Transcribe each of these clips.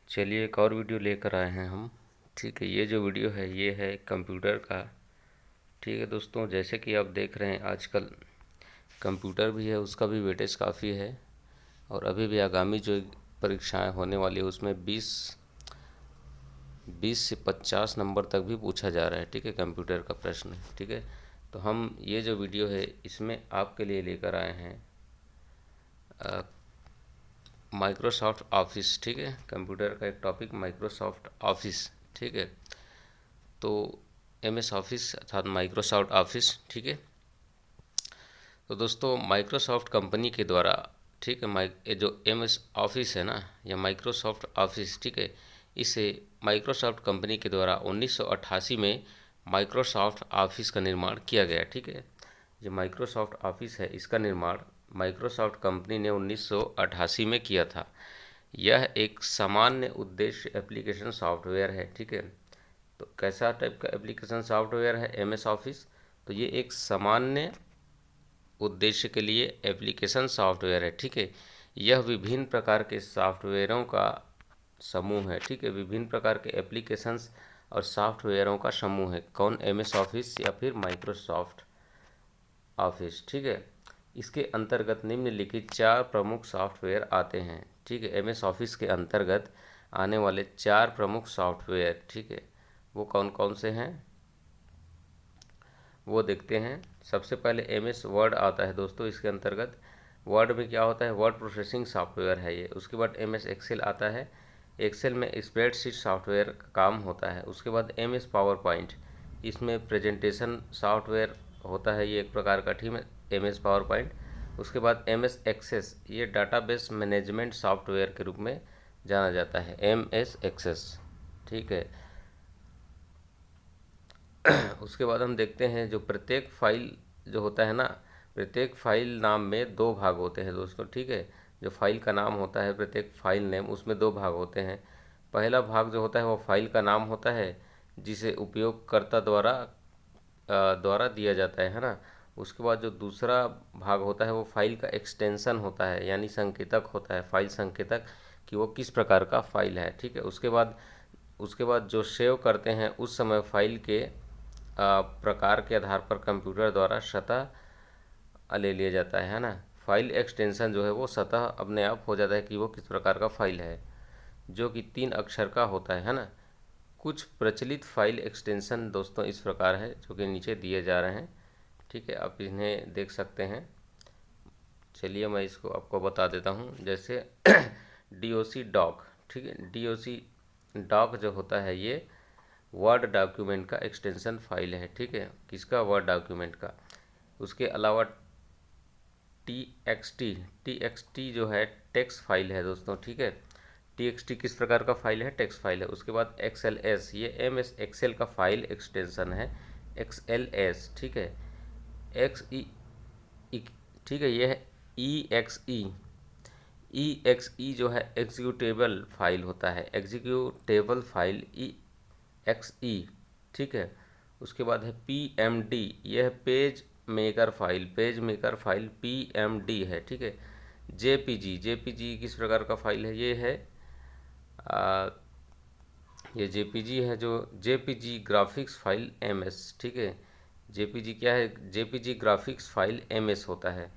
चलिए एक और वीडियो लेकर आए हैं हम। ठीक है, ये जो वीडियो है ये है कंप्यूटर का। ठीक है दोस्तों, जैसे कि आप देख रहे हैं आजकल कंप्यूटर भी है, उसका भी वेटेज काफ़ी है। और अभी भी आगामी जो परीक्षाएं होने वाली है उसमें 20 से 50 नंबर तक भी पूछा जा रहा है। ठीक है, कंप्यूटर का प्रश्न। ठीक है, तो हम ये जो वीडियो है इसमें आपके लिए लेकर आए हैं माइक्रोसॉफ्ट ऑफिस। ठीक है, कंप्यूटर का एक टॉपिक माइक्रोसॉफ्ट ऑफिस। ठीक है, तो एमएस ऑफिस अर्थात माइक्रोसॉफ्ट ऑफिस। ठीक है, तो दोस्तों माइक्रोसॉफ्ट कंपनी के द्वारा, ठीक है, ये जो एमएस ऑफिस है ना या माइक्रोसॉफ्ट ऑफिस, ठीक है, इसे माइक्रोसॉफ्ट कंपनी के द्वारा 1988 में माइक्रोसॉफ्ट ऑफिस का निर्माण किया गया। ठीक है, जो माइक्रोसॉफ्ट ऑफिस है इसका निर्माण माइक्रोसॉफ्ट कंपनी ने 1988 में किया था। यह एक सामान्य उद्देश्य एप्लीकेशन सॉफ्टवेयर है। ठीक है, तो कैसा टाइप का एप्लीकेशन सॉफ्टवेयर है एमएस ऑफिस? तो ये एक सामान्य उद्देश्य के लिए एप्लीकेशन सॉफ्टवेयर है। ठीक है, यह विभिन्न प्रकार के सॉफ्टवेयरों का समूह है। ठीक है, विभिन्न प्रकार के एप्लीकेशंस और सॉफ्टवेयरों का समूह है। कौन? एमएस ऑफिस या फिर माइक्रोसॉफ्ट ऑफिस। ठीक है, इसके अंतर्गत निम्नलिखित 4 प्रमुख सॉफ्टवेयर आते हैं। ठीक है, एमएस ऑफिस के अंतर्गत आने वाले 4 प्रमुख सॉफ्टवेयर, ठीक है, वो कौन कौन से हैं वो देखते हैं। सबसे पहले एमएस वर्ड आता है दोस्तों। इसके अंतर्गत वर्ड में क्या होता है? वर्ड प्रोसेसिंग सॉफ्टवेयर है ये। उसके बाद एमएस एक्सेल आता है। एक्सेल में स्प्रेडशीट सॉफ्टवेयर का काम होता है। उसके बाद एमएस पावर पॉइंट, इसमें प्रेजेंटेशन सॉफ्टवेयर होता है, ये एक प्रकार का। ठीक है, एमएस पावर पॉइंट। उसके बाद एमएस एक्सेस, ये डाटाबेस मैनेजमेंट सॉफ्टवेयर के रूप में जाना जाता है, एमएस एक्सेस। ठीक है, उसके बाद हम देखते हैं जो प्रत्येक फाइल जो होता है ना, प्रत्येक फाइल नाम में 2 भाग होते हैं दोस्तों। ठीक है, जो फाइल का नाम होता है प्रत्येक फाइल नेम, उसमें 2 भाग होते हैं। पहला भाग जो होता है वो फाइल का नाम होता है, जिसे उपयोगकर्ता द्वारा दिया जाता है ना। उसके बाद जो दूसरा भाग होता है वो फाइल का एक्सटेंशन होता है, यानी संकेतक होता है, फाइल संकेतक, कि वो किस प्रकार का फाइल है। ठीक है, उसके बाद जो सेव करते हैं उस समय फाइल के प्रकार के आधार पर कंप्यूटर द्वारा सतह ले लिया जाता है ना। फाइल एक्सटेंशन जो है वो सतह अपने आप हो जाता है कि वो किस प्रकार का फाइल है, जो कि 3 अक्षर का होता है ना। कुछ प्रचलित फाइल एक्सटेंशन दोस्तों इस प्रकार है, जो कि नीचे दिए जा रहे हैं। ठीक है, आप इन्हें देख सकते हैं। चलिए मैं इसको आपको बता देता हूँ। जैसे डीओसी डॉक। ठीक है, डीओसी डॉक जो होता है ये वर्ड डॉक्यूमेंट का एक्सटेंशन फाइल है। ठीक है, किसका? वर्ड डॉक्यूमेंट का। उसके अलावा टी एक्स टी जो है टेक्स्ट फाइल है दोस्तों। ठीक है, टी एक्स टी किस प्रकार का फाइल है? टेक्स्ट फाइल है। उसके बाद एक्स एल एस, ये एम एस एक्सेल का फाइल एक्सटेंशन है, एक्स एल एस। ठीक है, एक्स ई, ठीक है, ये है ई एक्स ई जो है एग्जीक्यूटेबल फाइल होता है, एग्जीक्यूटेबल फाइल ई एक्स ई। ठीक है, उसके बाद है पी एम डी, यह है PageMaker file P M D है। ठीक है, जे पी जी किस प्रकार का फाइल है? ये है आ, ये जे पी जी है, जो J P G graphics file M S. ठीक है, जे पी जी क्या है? J P G graphics file M S होता है।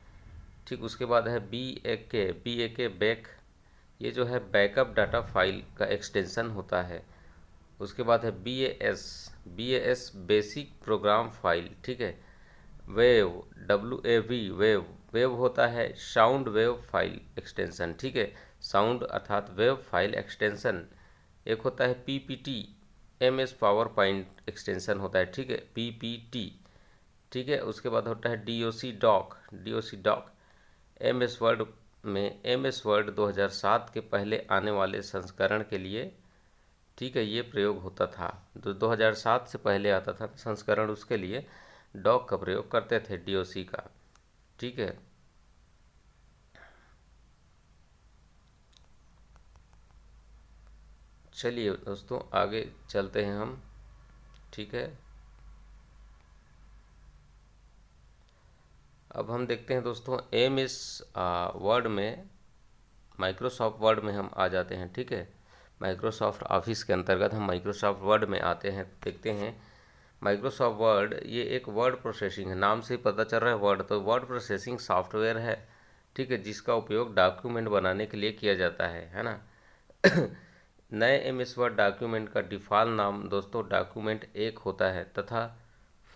ठीक, उसके बाद है बी ए के बैक, ये जो है बैकअप डाटा फाइल का एक्सटेंशन होता है। उसके बाद है B A S basic program file. ठीक है, wave, W A V, wave होता है साउंड वेव फाइल एक्सटेंशन। ठीक है, साउंड अर्थात वेव फाइल एक्सटेंशन। एक होता है P P T, M S PowerPoint extension होता है। ठीक है, पी पी टी। ठीक है, उसके बाद होता है डी ओ सी डॉक, एम एस वर्ड में, एम एस वर्ड 2007 के पहले आने वाले संस्करण के लिए, ठीक है, ये प्रयोग होता था। जो 2007 से पहले आता था संस्करण, उसके लिए डॉक का प्रयोग करते थे, डीओसी का। ठीक है, चलिए दोस्तों आगे चलते हैं हम। ठीक है, अब हम देखते हैं दोस्तों एम एस वर्ड में माइक्रोसॉफ्ट वर्ड में हम आ जाते हैं, ठीक है। माइक्रोसॉफ्ट ऑफिस के अंतर्गत हम माइक्रोसॉफ्ट वर्ड में आते हैं, देखते हैं माइक्रोसॉफ्ट वर्ड ये एक वर्ड प्रोसेसिंग है, नाम से ही पता चल रहा है वर्ड, तो वर्ड प्रोसेसिंग सॉफ्टवेयर है, ठीक है, जिसका उपयोग डॉक्यूमेंट बनाने के लिए किया जाता है ना। नए एमएस वर्ड डॉक्यूमेंट का डिफ़ॉल्ट नाम दोस्तों डॉक्यूमेंट एक होता है तथा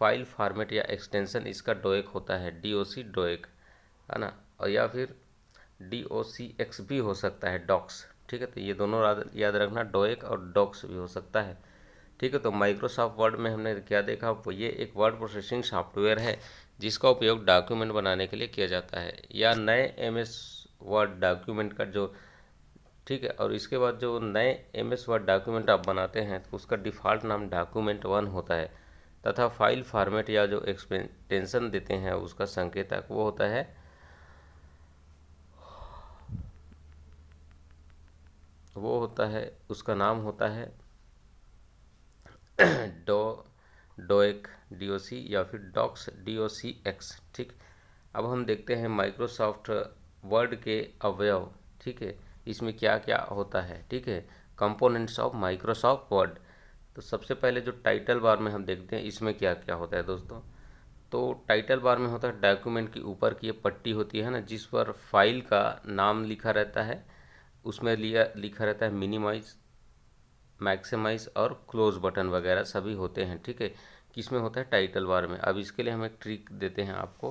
फाइल फॉर्मेट या एक्सटेंशन इसका डोएक होता है, डीओसी डोएक, है ना, और या फिर DOCX भी हो सकता है, डॉक्स, ठीक है। तो ये दोनों याद रखना, डोएक और डॉक्स भी हो सकता है, ठीक है। तो माइक्रोसॉफ्ट वर्ड में हमने क्या देखा, ये एक वर्ड प्रोसेसिंग सॉफ्टवेयर है जिसका उपयोग डॉक्यूमेंट बनाने के लिए किया जाता है, या नए एमएस वर्ड डॉक्यूमेंट का जो, ठीक है। और इसके बाद जो नए एमएस वर्ड डॉक्यूमेंट आप बनाते हैं तो उसका डिफ़ॉल्ट नाम डॉक्यूमेंट 1 होता है तथा फाइल फॉर्मेट या जो एक्सटेंशन देते हैं उसका संकेतक वो होता है उसका नाम होता है डोएक DOC या फिर डॉक्स DOCX, ठीक। अब हम देखते हैं माइक्रोसॉफ्ट वर्ड के अवयव, ठीक है, इसमें क्या क्या होता है, ठीक है, कंपोनेंट्स ऑफ माइक्रोसॉफ्ट वर्ड। तो सबसे पहले जो टाइटल बार में हम देखते हैं इसमें क्या क्या होता है दोस्तों। तो टाइटल बार में होता है डॉक्यूमेंट के ऊपर की ये पट्टी होती है ना, जिस पर फाइल का नाम लिखा रहता है, उसमें लिखा रहता है मिनिमाइज, मैक्सिमाइज और क्लोज बटन वगैरह सभी होते हैं, ठीक है। किसमें होता है, टाइटल बार में। अब इसके लिए हम एक ट्रिक देते हैं आपको,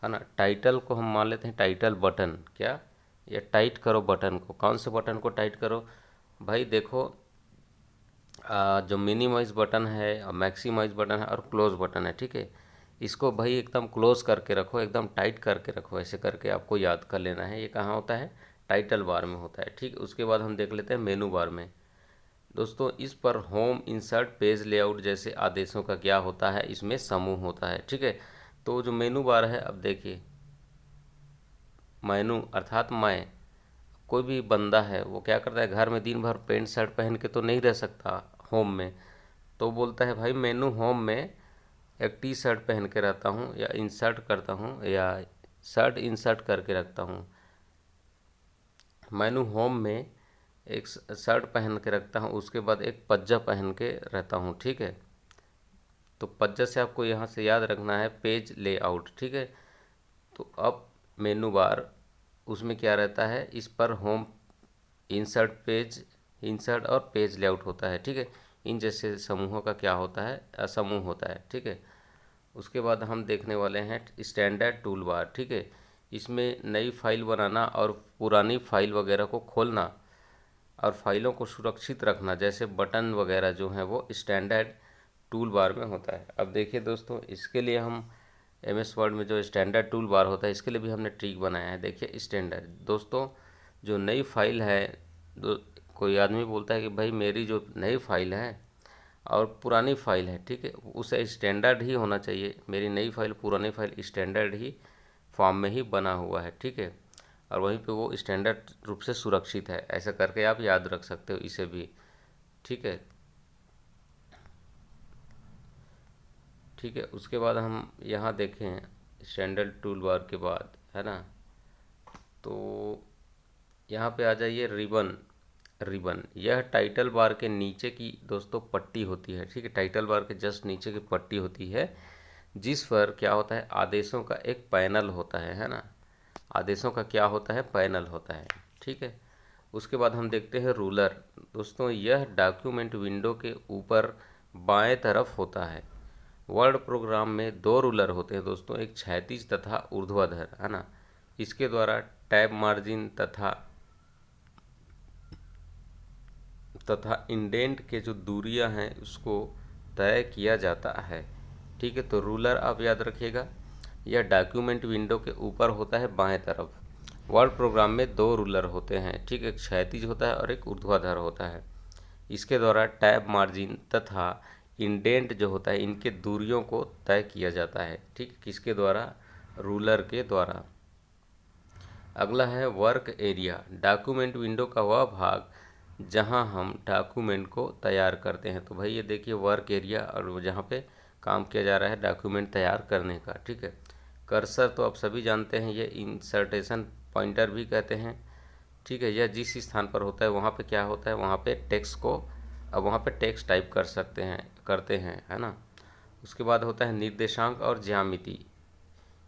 है ना। टाइटल को हम मान लेते हैं टाइटल बटन, क्या, या टाइट करो बटन को। कौन से बटन को टाइट करो भाई, देखो जो मिनिमाइज बटन है और मैक्सिमाइज बटन है और क्लोज बटन है, ठीक है, इसको भाई एकदम क्लोज करके रखो, एकदम टाइट करके रखो, ऐसे करके आपको याद कर लेना है। ये कहाँ होता है, टाइटल बार में होता है, ठीक। उसके बाद हम देख लेते हैं मेनू बार में दोस्तों। इस पर होम, इंसर्ट, पेज लेआउट जैसे आदेशों का क्या होता है, इसमें समूह होता है, ठीक है। तो जो मेनू बार है, अब देखिए मेनू अर्थात मैं, कोई भी बंदा है वो क्या करता है, घर में दिन भर पैंट शर्ट पहन के तो नहीं रह सकता होम में, तो बोलता है भाई मेनू होम में एक टी शर्ट पहन के रहता हूँ या इंसर्ट करता हूँ या शर्ट इंसर्ट करके रखता हूँ। मेनू होम में एक शर्ट पहन के रखता हूँ, उसके बाद एक पज्जा पहन के रहता हूँ, ठीक है। तो पज्जा से आपको यहाँ से याद रखना है पेज लेआउट, ठीक है। तो अब मेनू बार उसमें क्या रहता है, इस पर होम, इंसर्ट, पेज, इंसर्ट और पेज लेआउट होता है, ठीक है। इन जैसे समूहों का क्या होता है, समूह होता है, ठीक है। उसके बाद हम देखने वाले हैं स्टैंडर्ड टूल बार, ठीक है। इसमें नई फाइल बनाना और पुरानी फाइल वगैरह को खोलना और फाइलों को सुरक्षित रखना जैसे बटन वगैरह जो हैं वो स्टैंडर्ड टूल बार में होता है। अब देखिए दोस्तों, इसके लिए हम MS वर्ड में जो स्टैंडर्ड टूल बार होता है इसके लिए भी हमने ट्रिक बनाया है। देखिए स्टैंडर्ड दोस्तों, जो नई फाइल है, कोई आदमी बोलता है कि भाई मेरी जो नई फाइल है और पुरानी फाइल है, ठीक है, उसे स्टैंडर्ड ही होना चाहिए। मेरी नई फाइल पुरानी फाइल स्टैंडर्ड ही फॉर्म में ही बना हुआ है, ठीक है, और वहीं पे वो स्टैंडर्ड रूप से सुरक्षित है। ऐसा करके आप याद रख सकते हो इसे भी, ठीक है, ठीक है। उसके बाद हम यहाँ देखें स्टैंडर्ड टूल बार के बाद, है ना, तो यहाँ पे आ जाइए रिबन। रिबन यह टाइटल बार के नीचे की दोस्तों पट्टी होती है, ठीक है, टाइटल बार के जस्ट नीचे की पट्टी होती है जिस पर क्या होता है, आदेशों का एक पैनल होता है ना, आदेशों का क्या होता है, पैनल होता है, ठीक है। उसके बाद हम देखते हैं रूलर दोस्तों, यह डॉक्यूमेंट विंडो के ऊपर बाएं तरफ होता है। वर्ड प्रोग्राम में दो रूलर होते हैं दोस्तों, एक क्षैतिज तथा ऊर्ध्वाधर, है ना। इसके द्वारा टैब मार्जिन तथा इंडेंट के जो दूरियां हैं उसको तय किया जाता है, ठीक है। तो रूलर आप याद रखिएगा, यह डॉक्यूमेंट विंडो के ऊपर होता है बाएं तरफ। वर्ड प्रोग्राम में दो रूलर होते हैं, ठीक है, एक क्षैतिज होता है और एक ऊर्ध्वाधर होता है। इसके द्वारा टैब मार्जिन तथा इंडेंट जो होता है इनके दूरियों को तय किया जाता है, ठीक, किसके द्वारा, रूलर के द्वारा। अगला है वर्क एरिया, डॉक्यूमेंट विंडो का वह भाग जहां हम डॉक्यूमेंट को तैयार करते हैं। तो भाई ये देखिए वर्क एरिया, और जहां पे काम किया जा रहा है डॉक्यूमेंट तैयार करने का, ठीक है। कर्सर तो आप सभी जानते हैं, ये इंसर्टेशन पॉइंटर भी कहते हैं, ठीक है, या जिस स्थान पर होता है वहाँ पे क्या होता है, वहाँ पे टेक्स्ट को, अब वहाँ पे टेक्स्ट टाइप कर सकते हैं, करते हैं, है ना। उसके बाद होता है निर्देशांक और ज्यामिति।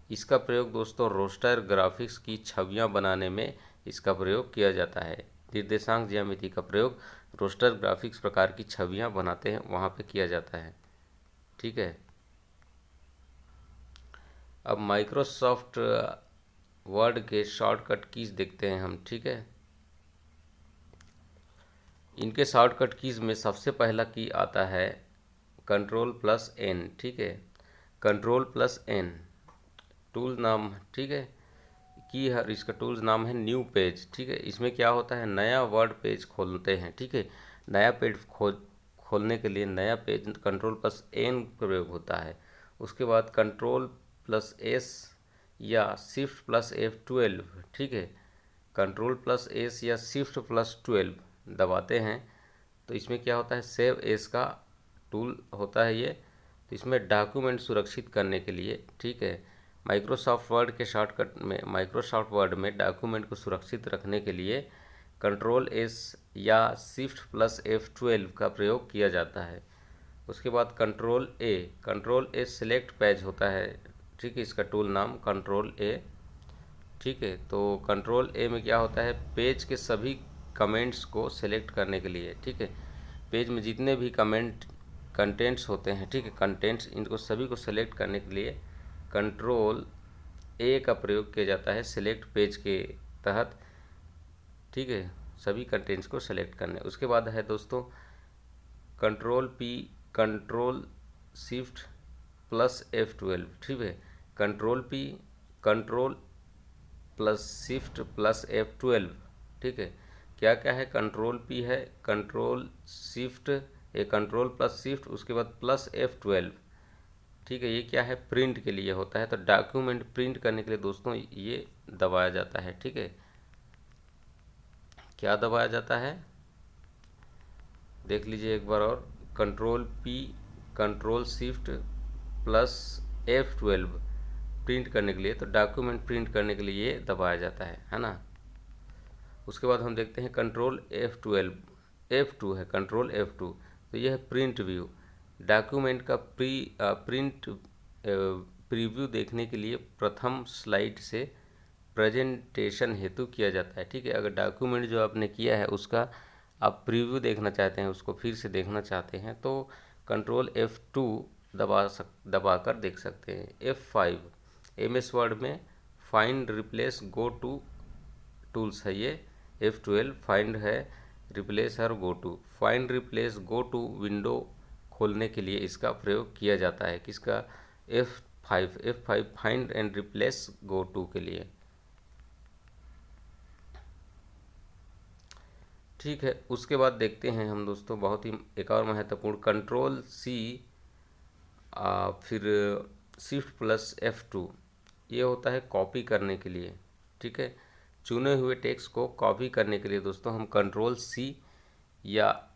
इसका प्रयोग दोस्तों रोस्टर ग्राफिक्स की छवियां बनाने में इसका प्रयोग किया जाता है। निर्देशांक ज्यामिति का प्रयोग रोस्टर ग्राफिक्स प्रकार की छवियां बनाते हैं वहाँ पे किया जाता है। ठीक है, अब माइक्रोसॉफ्ट वर्ड के शॉर्टकट कीज देखते हैं हम। ठीक है, इनके शॉर्टकट कीज में सबसे पहला की आता है Ctrl+N। ठीक है, Ctrl+N टूल नाम, ठीक है, की हर इसका टूल्स नाम है न्यू पेज। ठीक है, इसमें क्या होता है, नया वर्ड पेज खोलते हैं। ठीक है, नया पेज खोलने के लिए नया पेज Ctrl+N प्रयोग होता है। उसके बाद Ctrl+S या Shift+F12। ठीक है, Ctrl+S या Shift+12 दबाते हैं तो इसमें क्या होता है, सेव एज का टूल होता है ये। तो इसमें डॉक्यूमेंट सुरक्षित करने के लिए, ठीक है, माइक्रोसॉफ्ट वर्ड के शॉर्टकट में, माइक्रोसॉफ्ट वर्ड में डॉक्यूमेंट को सुरक्षित रखने के लिए Ctrl+S या Shift+F12 का प्रयोग किया जाता है। उसके बाद Ctrl+A सिलेक्ट पेज होता है। ठीक है, इसका टूल नाम Ctrl+A। ठीक है, तो Ctrl+A में क्या होता है, पेज के सभी कमेंट्स को सेलेक्ट करने के लिए। ठीक है, पेज में जितने भी कंटेंट्स होते हैं, ठीक है, कंटेंट्स, इनको सभी को सेलेक्ट करने के लिए Ctrl+A का प्रयोग किया जाता है सिलेक्ट पेज के तहत। ठीक है, सभी कंटेंट्स को सेलेक्ट करने। उसके बाद है दोस्तों Ctrl+P Ctrl+Shift+F12। ठीक है, Ctrl+P Ctrl+Shift+F12। ठीक है, क्या क्या है, Ctrl+P है, Ctrl+Shift, उसके बाद +F12। ठीक है, ये क्या है, प्रिंट के लिए होता है। तो डॉक्यूमेंट प्रिंट करने के लिए दोस्तों ये दबाया जाता है। ठीक है, क्या दबाया जाता है, देख लीजिए एक बार और, Ctrl+P Ctrl+Shift+F12 प्रिंट करने के लिए, तो डॉक्यूमेंट प्रिंट करने के लिए ये दबाया जाता है ना। उसके बाद हम देखते हैं Ctrl+F12, F2 है, Ctrl+F2, तो यह है प्रिंट व्यू। डॉक्यूमेंट का प्रिंट प्रीव्यू देखने के लिए प्रथम स्लाइड से प्रेजेंटेशन हेतु किया जाता है। ठीक है, अगर डॉक्यूमेंट जो आपने किया है उसका आप प्रीव्यू देखना चाहते हैं, उसको फिर से देखना चाहते हैं, तो Ctrl+F2 दबा कर देख सकते हैं। F5 MS वर्ड में find replace go to tools है ये। F12 फाइंड है, रिप्लेस और go to. Find replace go to window खोलने के लिए इसका प्रयोग किया जाता है। किसका, F5 find and replace go to के लिए। ठीक है, उसके बाद देखते हैं हम दोस्तों बहुत ही एक और महत्वपूर्ण Ctrl+C फिर Shift+F2, ये होता है कॉपी करने के लिए। ठीक है, चुने हुए टेक्स्ट को कॉपी करने के लिए दोस्तों हम Ctrl+C या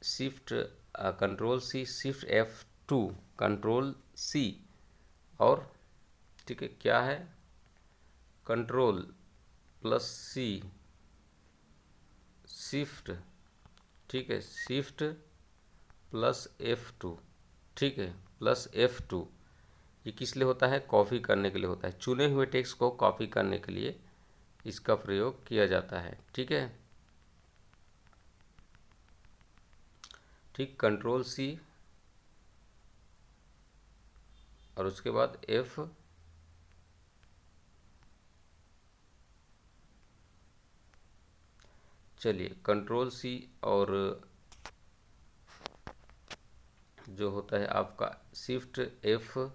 Ctrl+C Shift+F2, Ctrl+C और, ठीक है, क्या है, Ctrl+C शिफ्ट, ठीक है, Shift+F2, ठीक है, +F2, ये किस लिए होता है, कॉपी करने के लिए होता है। चुने हुए टेक्स्ट को कॉपी करने के लिए इसका प्रयोग किया जाता है। ठीक है, ठीक, Ctrl+C और उसके बाद F, चलिए Ctrl+C और जो होता है आपका Shift+F2,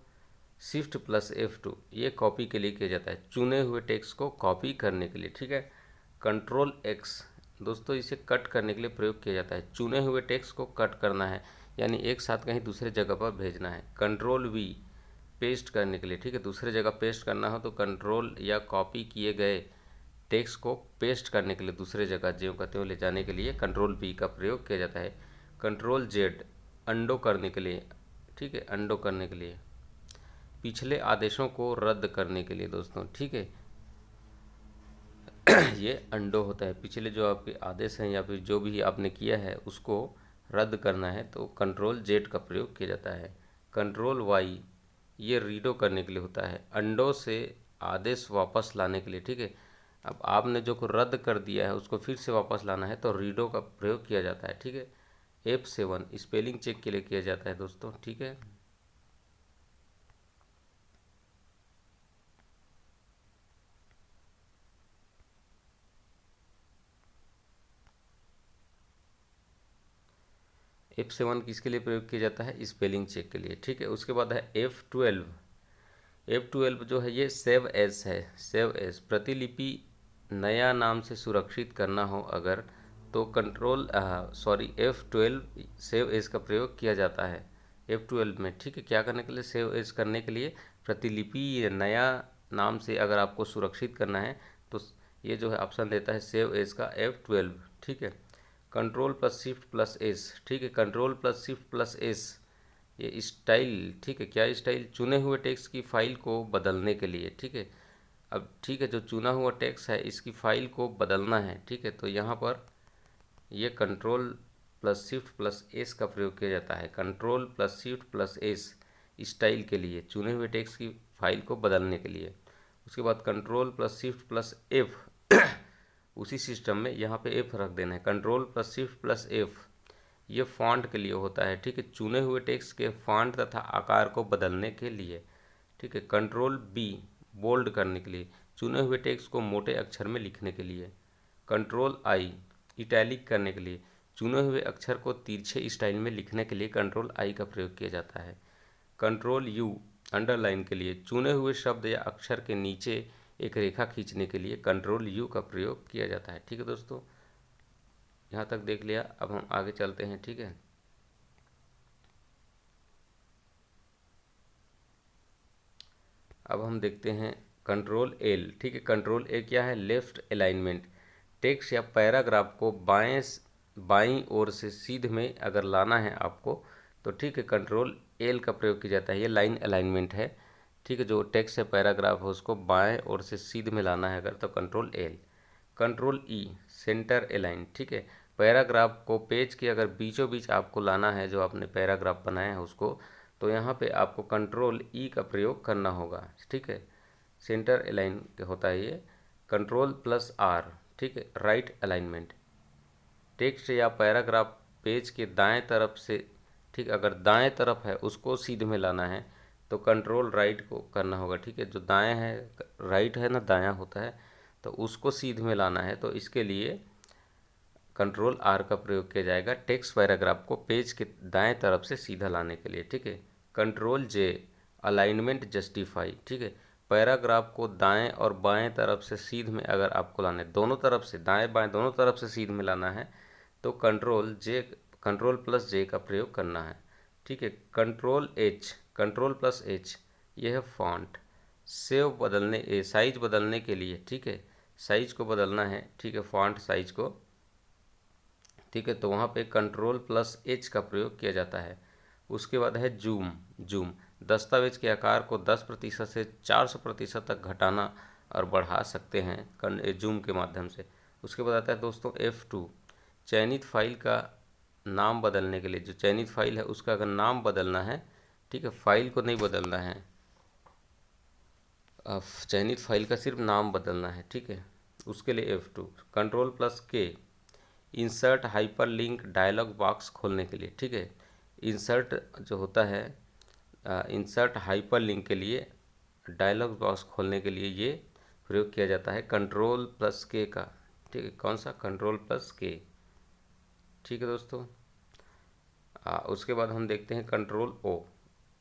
ये कॉपी के लिए किया जाता है, चुने हुए टेक्स्ट को कॉपी करने के लिए। ठीक है, Ctrl+X दोस्तों इसे कट करने के लिए प्रयोग किया जाता है। चुने हुए टेक्स्ट को कट करना है, यानी एक साथ कहीं दूसरे जगह पर भेजना है। Ctrl+V पेस्ट करने के लिए। ठीक है, दूसरे जगह पेस्ट करना हो तो कंट्रोल या कॉपी किए गए टेक्स्ट को पेस्ट करने के लिए दूसरे जगह ज्यों का त्यों ले जाने के लिए Ctrl+V का प्रयोग किया जाता है। Ctrl+Z अंडो करने के लिए। ठीक है, अंडो करने के लिए, पिछले आदेशों को रद्द करने के लिए दोस्तों। ठीक है, ये अंडो होता है। पिछले जो आपके आदेश हैं या फिर जो भी आपने किया है उसको रद्द करना है तो कंट्रोल जेड का प्रयोग किया जाता है। कंट्रोल वाई ये रीडो करने के लिए होता है, अंडो से आदेश वापस लाने के लिए, ठीक है। अब आपने जो को रद्द कर दिया है उसको फिर से वापस लाना है तो रीडो का प्रयोग किया जाता है, ठीक है। F7 स्पेलिंग चेक के लिए किया जाता है दोस्तों, ठीक है। F7 किसके लिए प्रयोग किया जाता है? स्पेलिंग चेक के लिए, ठीक है। उसके बाद है F12 जो है ये सेव एज है। सेव एज प्रतिलिपि नया नाम से सुरक्षित करना हो अगर तो F12 सेव एज का प्रयोग किया जाता है F12 में, ठीक है। क्या करने के लिए? सेव एज करने के लिए। प्रतिलिपि नया नाम से अगर आपको सुरक्षित करना है तो ये जो है ऑप्शन देता है सेव एज का F12, ठीक है। Control plus shift plus S, ठीक है। Control plus shift plus S ये स्टाइल, ठीक है। क्या स्टाइल? चुने हुए टेक्स्ट की फाइल को बदलने के लिए, ठीक है। अब ठीक है, जो चुना हुआ टेक्स्ट है इसकी फाइल को बदलना है, ठीक है। तो यहाँ पर ये control plus shift plus S का प्रयोग किया जाता है। Control plus shift plus S style के लिए, चुने हुए टेक्स्ट की फाइल को बदलने के लिए। उसके बाद control plus shift plus F उसी सिस्टम में यहाँ पे एफ रख देना है। Control plus shift plus F ये फॉन्ट के लिए होता है, ठीक है। चुने हुए टेक्स्ट के फॉन्ट तथा आकार को बदलने के लिए, ठीक है। कंट्रोल बी बोल्ड करने के लिए, चुने हुए टेक्स्ट को मोटे अक्षर में लिखने के लिए। कंट्रोल आई इटैलिक करने के लिए, चुने हुए अक्षर को तिरछे स्टाइल में लिखने के लिए कंट्रोल आई का प्रयोग किया जाता है। कंट्रोल यू अंडरलाइन के लिए, चुने हुए शब्द या अक्षर के नीचे एक रेखा खींचने के लिए कंट्रोल यू का प्रयोग किया जाता है, ठीक है दोस्तों। यहाँ तक देख लिया, अब हम आगे चलते हैं, ठीक है। अब हम देखते हैं कंट्रोल एल, ठीक है। कंट्रोल ए क्या है? Left alignment. टेक्स्ट या पैराग्राफ को बाईं ओर से सीध में अगर लाना है आपको तो ठीक है, कंट्रोल एल का प्रयोग किया जाता है। ये लाइन अलाइनमेंट है, ठीक है। जो टेक्स्ट या पैराग्राफ है उसको बाएं ओर से सीध में लाना है अगर तो कंट्रोल एल। कंट्रोल ई सेंटर अलाइन, ठीक है। पैराग्राफ को पेज के अगर बीचों बीच आपको लाना है, जो आपने पैराग्राफ बनाया है उसको, तो यहाँ पे आपको कंट्रोल ई का प्रयोग करना होगा, ठीक है। सेंटर अलाइन होता है ये। कंट्रोल प्लस आर, ठीक है, राइट अलाइनमेंट। टेक्स्ट या पैराग्राफ पेज के दाएं तरफ से, ठीक, अगर दाएं तरफ है उसको सीध में लाना है तो कंट्रोल राइट को करना होगा, ठीक है। जो दाएं है, राइट है ना, दायां होता है, तो उसको सीध में लाना है तो इसके लिए कंट्रोल आर का प्रयोग किया जाएगा टेक्स्ट पैराग्राफ को पेज के दाएं तरफ से सीधा लाने के लिए, ठीक है। कंट्रोल जे अलाइनमेंट जस्टिफाई, ठीक है। पैराग्राफ को दाएं और बाएं तरफ से सीध में अगर आपको लाना है, दोनों तरफ से, दाएं बाएं दोनों तरफ से सीध में लाना है तो कंट्रोल प्लस जे का प्रयोग करना है, ठीक है। कंट्रोल प्लस एच यह है फॉन्ट। साइज बदलने के लिए, ठीक है, साइज को बदलना है, ठीक है, फॉन्ट साइज को, ठीक है। तो वहाँ पे कंट्रोल प्लस एच का प्रयोग किया जाता है। उसके बाद है जूम दस्तावेज के आकार को 10% से 400% तक घटाना और बढ़ा सकते हैं जूम के माध्यम से। उसके बाद आता है दोस्तों F2 चयनित फाइल का नाम बदलने के लिए। जो चयनित फाइल है उसका अगर नाम बदलना है, ठीक है, फाइल को नहीं बदलना है, चयनित फाइल का सिर्फ नाम बदलना है, ठीक है। उसके लिए F2। Control plus K insert hyperlink dialog box खोलने के लिए, ठीक है। इंसर्ट जो होता है, इंसर्ट हाइपर लिंक के लिए, डायलॉग बॉक्स खोलने के लिए ये प्रयोग किया जाता है कंट्रोल प्लस के का, ठीक है। कौन सा? कंट्रोल प्लस के, ठीक है दोस्तों। उसके बाद हम देखते हैं कंट्रोल ओ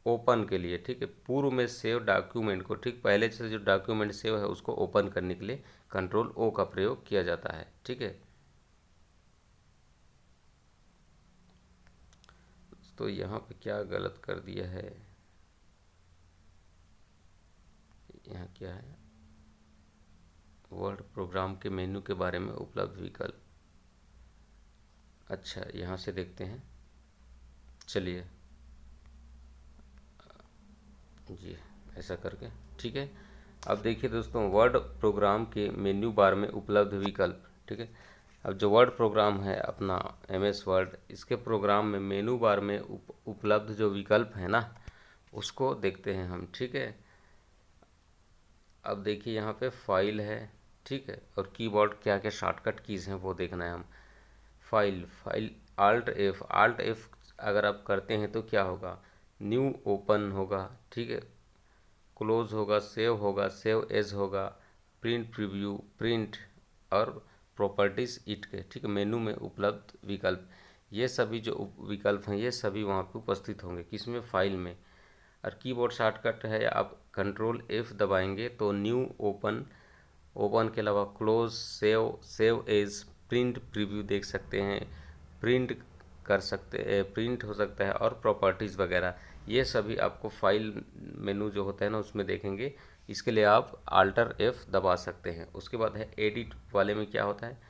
ओपन के लिए, ठीक है। पूर्व में सेव डॉक्यूमेंट को, ठीक, पहले से जो डॉक्यूमेंट सेव है उसको ओपन करने के लिए कंट्रोल ओ का प्रयोग किया जाता है, ठीक है। तो यहाँ पे क्या गलत कर दिया है, यहाँ क्या है? वर्ड प्रोग्राम के मेनू के बारे में उपलब्ध विकल्प। अच्छा, यहाँ से देखते हैं, चलिए जी, ऐसा करके, ठीक है। अब देखिए दोस्तों, वर्ड प्रोग्राम के मेन्यू बार में उपलब्ध विकल्प। ठीक है, अब जो वर्ड प्रोग्राम है अपना MS वर्ड, इसके प्रोग्राम में मेनू बार में उपलब्ध जो विकल्प है ना, उसको देखते हैं हम। ठीक है, अब देखिए यहाँ पे फाइल है। ठीक है, और कीबोर्ड क्या क्या शॉर्टकट कीज़ हैं वो देखना है हम। फाइल Alt F अगर आप करते हैं तो क्या होगा, न्यू ओपन होगा। ठीक है, क्लोज होगा, सेव एज होगा, प्रिंट प्रीव्यू, प्रिंट और प्रॉपर्टीज इट के। ठीक है, मेनू में उपलब्ध विकल्प, ये सभी जो विकल्प हैं ये सभी वहाँ पे उपस्थित होंगे, किसमें, फाइल में। और कीबोर्ड शॉर्टकट है, आप Ctrl+F दबाएंगे तो न्यू ओपन के अलावा close, save as, print preview देख सकते हैं, प्रिंट कर सकते हैं, प्रिंट हो सकता है, और प्रॉपर्टीज़ वगैरह ये सभी आपको फाइल मेनू जो होता है ना उसमें देखेंगे। इसके लिए आप Alt+F दबा सकते हैं। उसके बाद है एडिट वाले में क्या होता है,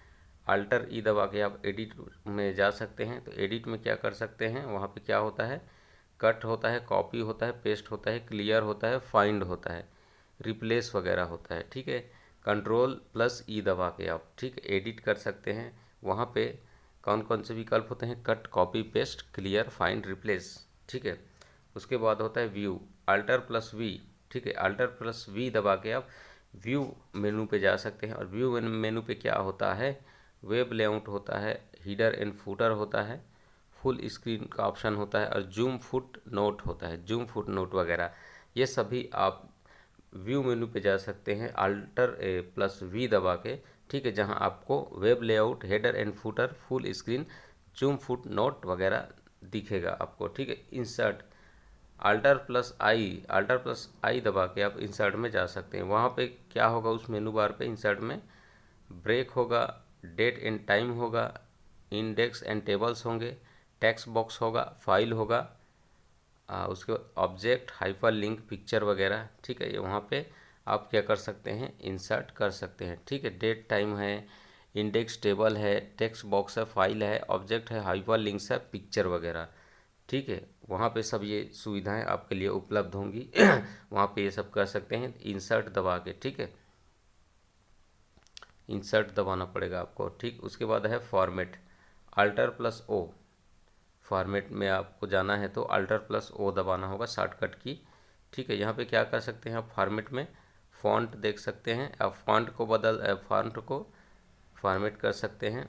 Alt+E दबा के आप एडिट में जा सकते हैं। तो एडिट में क्या कर सकते हैं, वहाँ पे क्या होता है, कट होता है, कॉपी होता है, पेस्ट होता है, क्लियर होता है, फाइंड होता है, रिप्लेस वगैरह होता है। ठीक है, Ctrl+E दबा के आप, ठीक, एडिट कर सकते हैं। वहाँ पे कौन कौन से विकल्प होते हैं, cut, copy, paste, clear, find, replace. ठीक है, उसके बाद होता है व्यू, Alt+V। ठीक है, Alt+V दबा के आप व्यू मेनू पे जा सकते हैं। और व्यू मेनू पे क्या होता है, वेब लेआउट होता है, हीडर एंड फूटर होता है, फुल स्क्रीन का ऑप्शन होता है, और जूम फुट नोट होता है, जूम फुट नोट वगैरह ये सभी आप व्यू मेनू पे जा सकते हैं Alt+V दबा के। ठीक है, जहां आपको web layout, header and footer, full screen, zoom foot note वगैरह दिखेगा आपको। ठीक है, इंसर्ट, Alt+I दबा के आप इंसर्ट में जा सकते हैं। वहाँ पे क्या होगा, उस मेनू बार पे इंसर्ट में ब्रेक होगा, डेट एंड टाइम होगा, इंडेक्स एंड टेबल्स होंगे, टेक्स्ट बॉक्स होगा, फाइल होगा, उसके बाद ऑब्जेक्ट, हाइपर लिंक, पिक्चर वगैरह। ठीक है, ये वहाँ पे आप क्या कर सकते हैं, इंसर्ट कर सकते हैं। ठीक है, डेट टाइम है, इंडेक्स टेबल है, टेक्स्ट बॉक्स है, फाइल है, ऑब्जेक्ट है, हाइपर लिंक्स है, पिक्चर वगैरह। ठीक है, वहाँ पे सब ये सुविधाएं आपके लिए उपलब्ध होंगी वहाँ पे ये सब कर सकते हैं इंसर्ट दबा के। ठीक है, इंसर्ट दबाना पड़ेगा आपको। ठीक, उसके बाद है फॉर्मेट, Alt+O। फॉर्मेट में आपको जाना है तो Alt+O दबाना होगा, शॉर्टकट की। ठीक है, यहाँ पे क्या कर सकते हैं आप, फॉर्मेट में फॉन्ट देख सकते हैं, आप फॉन्ट को फॉर्मेट कर सकते हैं,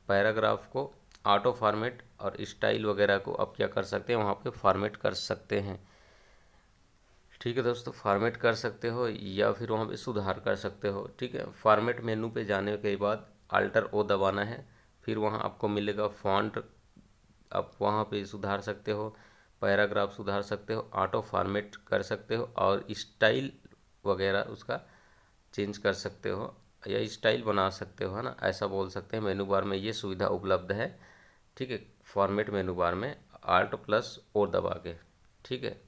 पैराग्राफ को ऑटो फॉर्मेट और स्टाइल वगैरह को आप क्या कर सकते हैं, वहाँ पे फॉर्मेट कर सकते हैं। ठीक है दोस्तों, फॉर्मेट कर सकते हो या फिर वहाँ पे सुधार कर सकते हो। ठीक है, फॉर्मेट मेनू पे जाने के बाद Alt+O दबाना है, फिर वहाँ आपको मिलेगा फॉन्ट, आप वहाँ पे सुधार सकते हो, पैराग्राफ सुधार सकते हो, ऑटो फॉर्मेट कर सकते हो, और स्टाइल वगैरह उसका चेंज कर सकते हो या स्टाइल बना सकते हो, है ना, ऐसा बोल सकते हैं। मेनू बार में ये सुविधा उपलब्ध है। ठीक है, फॉर्मेट मेनू बार में Alt+O दबा के। ठीक है,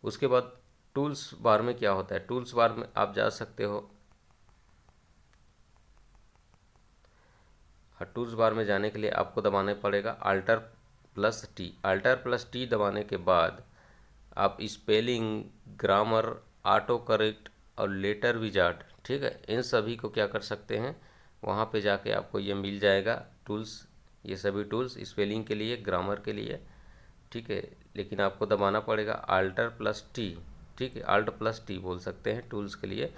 उसके बाद टूल्स बार में क्या होता है, टूल्स बार में आप जा सकते हो। टूल्स बार में जाने के लिए आपको दबाना पड़ेगा Alt+T दबाने के बाद आप स्पेलिंग, ग्रामर, ऑटो करेक्ट और लेटर विजार्ड, ठीक है, इन सभी को क्या कर सकते हैं, वहाँ पे जाके आपको ये मिल जाएगा टूल्स, ये सभी टूल्स स्पेलिंग के लिए, ग्रामर के लिए। ठीक है, लेकिन आपको दबाना पड़ेगा Alt+T। ठीक है, Alt+T बोल सकते हैं टूल्स के लिए।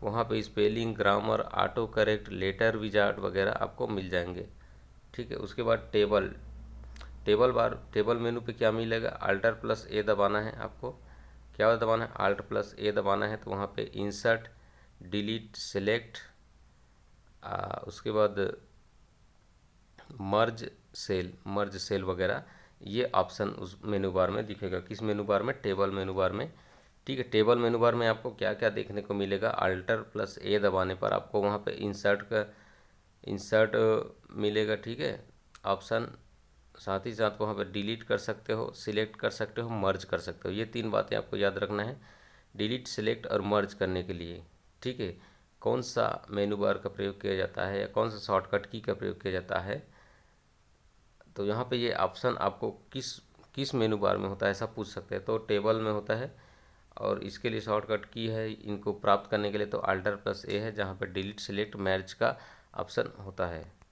वहाँ पे spelling, grammar, autocorrect, letter wizard वगैरह आपको मिल जाएंगे। ठीक है, उसके बाद टेबल मेनू पे क्या मिलेगा, Alt+A दबाना है आपको। क्या दबाना है, Alt+A दबाना है, तो वहाँ पे इंसर्ट, डिलीट, सेलेक्ट, उसके बाद मर्ज सेल वगैरह ये ऑप्शन उस मेनू बार में दिखेगा। किस मेनू बार में, टेबल मेनू बार में। ठीक है, टेबल मेनू बार में आपको क्या क्या देखने को मिलेगा, Alt+A दबाने पर आपको वहाँ पे इंसर्ट मिलेगा। ठीक है, ऑप्शन, साथ ही साथ वहाँ पर डिलीट कर सकते हो, सिलेक्ट कर सकते हो, मर्ज कर सकते हो। ये तीन बातें आपको याद रखना है डिलीट, सिलेक्ट और मर्ज करने के लिए। ठीक है, कौन सा मेनू बार का प्रयोग किया जाता है या कौन सा शॉर्टकट की का प्रयोग किया जाता है, तो यहाँ पे ये ऑप्शन आपको किस किस मेनू बार में होता है ऐसा पूछ सकते हैं। तो टेबल में होता है और इसके लिए शॉर्टकट की है इनको प्राप्त करने के लिए तो Alt+A है, जहाँ पे डिलीट सेलेक्ट मैच का ऑप्शन होता है।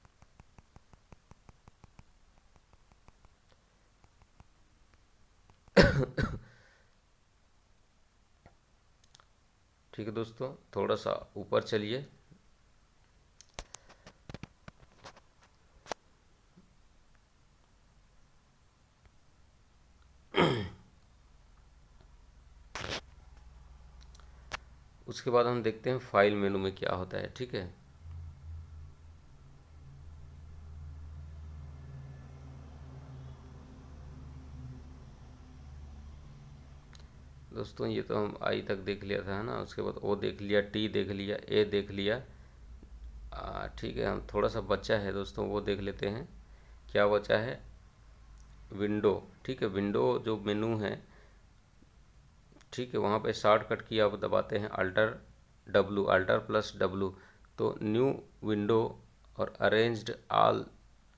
ठीक है दोस्तों, थोड़ा सा ऊपर चलिए। उसके बाद हम देखते हैं फाइल मेनू में क्या होता है। ठीक है, दोस्तों ये तो हम आई तक देख लिया था, है ना। उसके बाद ओ देख लिया, टी देख लिया, ए देख लिया। ठीक है, हम थोड़ा सा बचा है दोस्तों, वो देख लेते हैं। क्या बचा है? विंडो। ठीक है, विंडो जो मेनू है, ठीक है, वहाँ पे शॉर्टकट की आप दबाते हैं Alt+W, तो न्यू विंडो और अरेंज्ड ऑल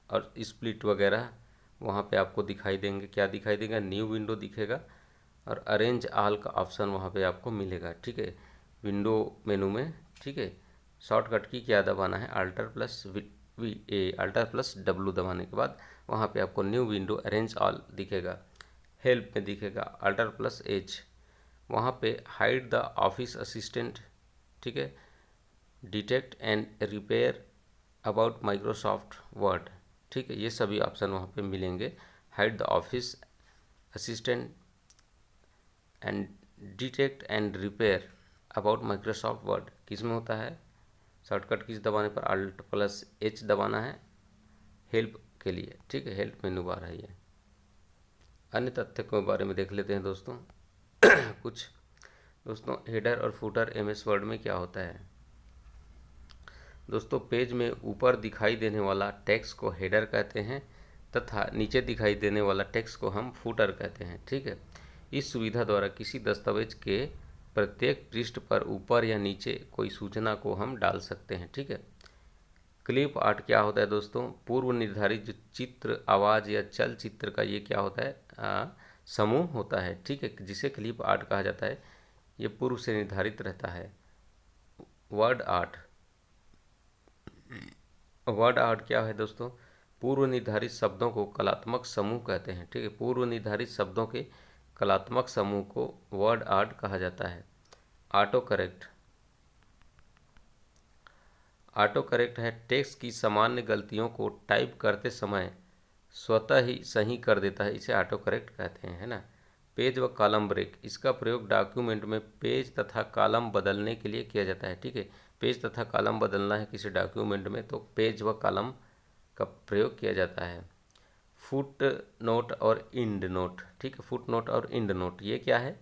और स्प्लिट वगैरह वहाँ पे आपको दिखाई देंगे। क्या दिखाई देगा? न्यू विंडो दिखेगा और अरेंज ऑल का ऑप्शन वहाँ पे आपको मिलेगा। ठीक है, विंडो मेनू में। ठीक है, शॉर्टकट की क्या दबाना है? Alt+W दबाने के बाद वहाँ पे आपको न्यू विंडो अरेंज ऑल दिखेगा। हेल्प में दिखेगा Alt+H, वहाँ पे हाइड द ऑफिस असिस्टेंट। ठीक है, detect and repair about Microsoft word. ठीक है, ये सभी ऑप्शन वहाँ पे मिलेंगे। Hide the office assistant and detect and repair about Microsoft word किस में होता है? शॉर्टकट कीज दबाने पर Alt+H दबाना है हेल्प के लिए। ठीक है, हेल्प मेनू बार है ये। अन्य तथ्य के बारे में देख लेते हैं दोस्तों। कुछ दोस्तों, हेडर और फुटर MS वर्ड में क्या होता है? दोस्तों, पेज में ऊपर दिखाई देने वाला टेक्स्ट को हेडर कहते हैं तथा नीचे दिखाई देने वाला टेक्स्ट को हम फुटर कहते हैं। ठीक है, इस सुविधा द्वारा किसी दस्तावेज के प्रत्येक पृष्ठ पर ऊपर या नीचे कोई सूचना को हम डाल सकते हैं। ठीक है, क्लिप आर्ट क्या होता है दोस्तों? पूर्व निर्धारित जो चित्र, आवाज़ या चलचित्र का ये क्या होता है? समूह होता है। ठीक है, जिसे क्लिप आर्ट कहा जाता है। ये पूर्व से निर्धारित रहता है। Word art. वर्ड आर्ट क्या है दोस्तों? पूर्व निर्धारित शब्दों को कलात्मक समूह कहते हैं। ठीक है, पूर्व निर्धारित शब्दों के कलात्मक समूह को वर्ड आर्ट कहा जाता है। Auto correct. ऑटो करेक्ट है टेक्स्ट की सामान्य गलतियों को टाइप करते समय स्वतः ही सही कर देता है, इसे ऑटो करेक्ट कहते हैं, है ना। पेज व कॉलम ब्रेक, इसका प्रयोग डॉक्यूमेंट में पेज तथा कॉलम बदलने के लिए किया जाता है। ठीक है, पेज तथा कॉलम बदलना है किसी डॉक्यूमेंट में तो पेज व कॉलम का प्रयोग किया जाता है। फुट नोट और इंड नोट। ठीक है, फुट नोट और इंड नोट ये क्या है?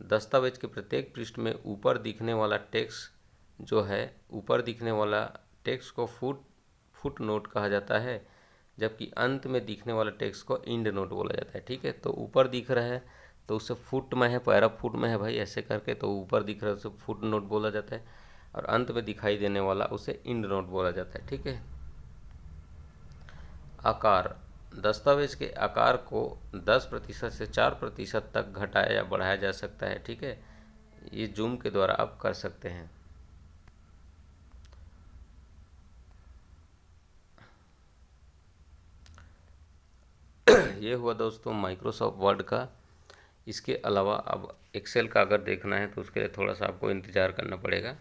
दस्तावेज के प्रत्येक पृष्ठ में ऊपर दिखने वाला टेक्स्ट जो है, ऊपर दिखने वाला टेक्स्ट को फुट नोट कहा जाता है, जबकि अंत में दिखने वाला टेक्स्ट को इंड नोट बोला जाता है। ठीक है, तो ऊपर दिख रहा है तो उसे फुट में है, पैरा फुट में है भाई, ऐसे करके, तो ऊपर दिख रहा है उसे फुट नोट बोला जाता है और अंत में दिखाई देने वाला उसे इंड नोट बोला जाता है। ठीक है, आकार। दस्तावेज के आकार को 10% से 4% तक घटाया या बढ़ाया जा सकता है। ठीक है, ये जूम के द्वारा आप कर सकते हैं। ये हुआ दोस्तों माइक्रोसॉफ्ट वर्ड का। इसके अलावा अब एक्सेल का अगर देखना है तो उसके लिए थोड़ा सा आपको इंतज़ार करना पड़ेगा।